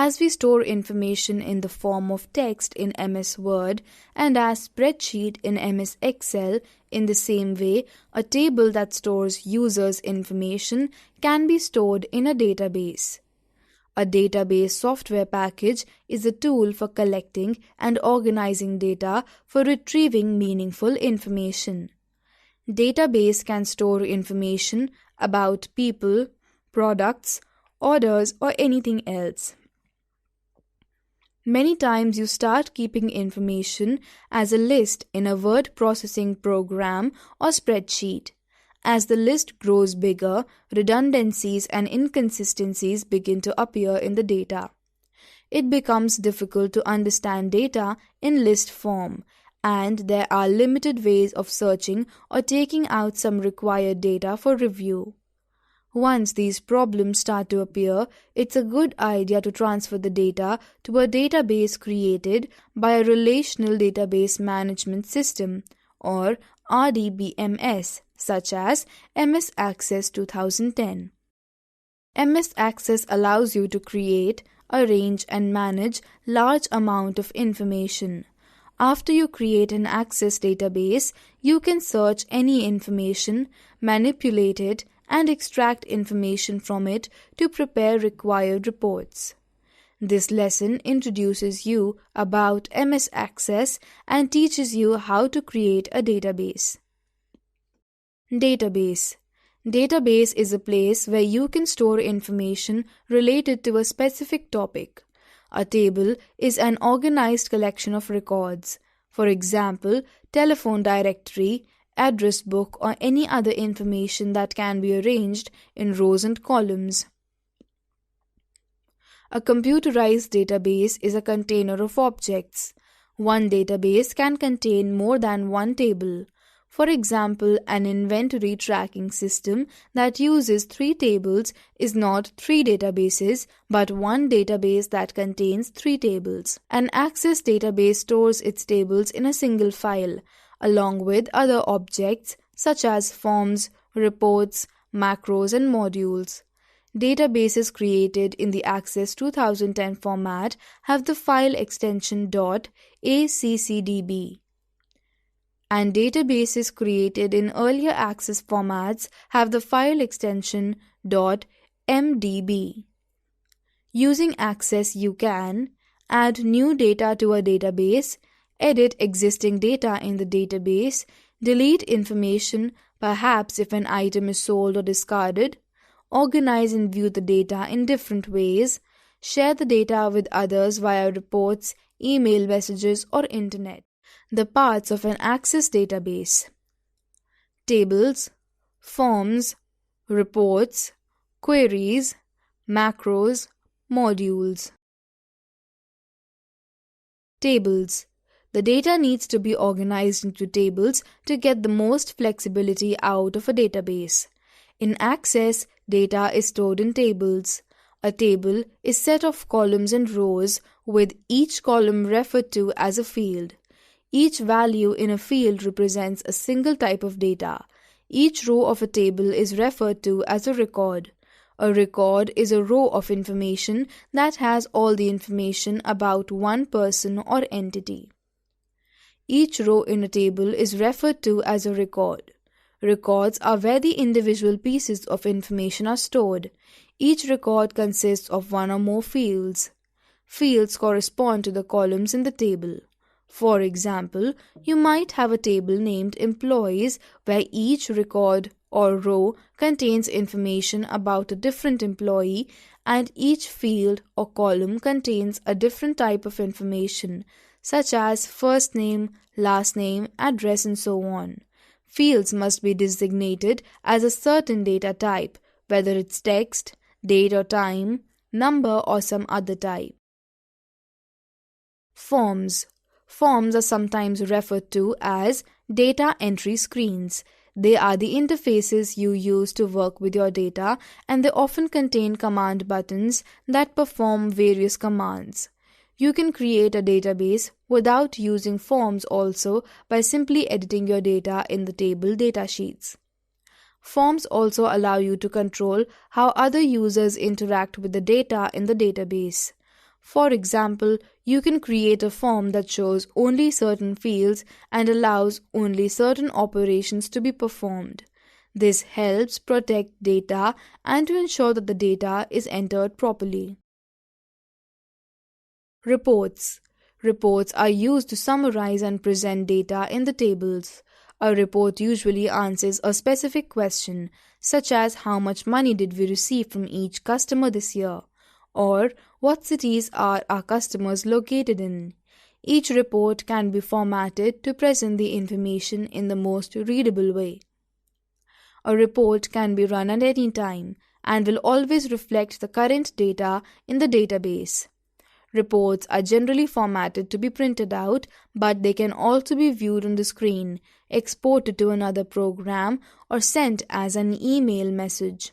As we store information in the form of text in MS Word and as spreadsheet in MS Excel, in the same way, a table that stores users' information can be stored in a database. A database software package is a tool for collecting and organizing data for retrieving meaningful information. Database can store information about people, products, orders, or anything else. Many times you start keeping information as a list in a word processing program or spreadsheet. As the list grows bigger, redundancies and inconsistencies begin to appear in the data. It becomes difficult to understand data in list form, and there are limited ways of searching or taking out some required data for review. Once these problems start to appear, it's a good idea to transfer the data to a database created by a Relational Database Management System, or RDBMS, such as MS Access 2010. MS Access allows you to create, arrange, and manage large amount of information. After you create an Access database, you can search any information, manipulate it, and extract information from it to prepare required reports. This lesson introduces you about MS Access and teaches you how to create a database. Database. Database is a place where you can store information related to a specific topic. A table is an organized collection of records. For example, telephone directory, address book, or any other information that can be arranged in rows and columns. A computerized database is a container of objects. One database can contain more than one table. For example, an inventory tracking system that uses 3 tables is not 3 databases, but one database that contains 3 tables. An Access database stores its tables in a single file, along with other objects such as forms, reports, macros, and modules. Databases created in the Access 2010 format have the file extension .accdb. And databases created in earlier Access formats have the file extension .mdb. Using Access, you can add new data to a database, edit existing data in the database, delete information, perhaps if an item is sold or discarded, organize and view the data in different ways, share the data with others via reports, email messages, or internet. The parts of an Access database: tables, forms, reports, queries, macros, modules. Tables. The data needs to be organized into tables to get the most flexibility out of a database. In Access, data is stored in tables. A table is a set of columns and rows, with each column referred to as a field. Each value in a field represents a single type of data. Each row of a table is referred to as a record. A record is a row of information that has all the information about one person or entity. Each row in a table is referred to as a record. Records are where the individual pieces of information are stored. Each record consists of one or more fields. Fields correspond to the columns in the table. For example, you might have a table named Employees where each record or row contains information about a different employee, and each field or column contains a different type of information, such as first name, last name, address, and so on. Fields must be designated as a certain data type, whether it's text, date or time, number, or some other type. Forms. Forms are sometimes referred to as data entry screens. They are the interfaces you use to work with your data, and they often contain command buttons that perform various commands. You can create a database without using forms also by simply editing your data in the table datasheets. Forms also allow you to control how other users interact with the data in the database. For example, you can create a form that shows only certain fields and allows only certain operations to be performed. This helps protect data and to ensure that the data is entered properly. Reports. Reports are used to summarize and present data in the tables. A report usually answers a specific question, such as how much money did we receive from each customer this year, or what cities are our customers located in. Each report can be formatted to present the information in the most readable way. A report can be run at any time and will always reflect the current data in the database. Reports are generally formatted to be printed out, but they can also be viewed on the screen, exported to another program, or sent as an email message.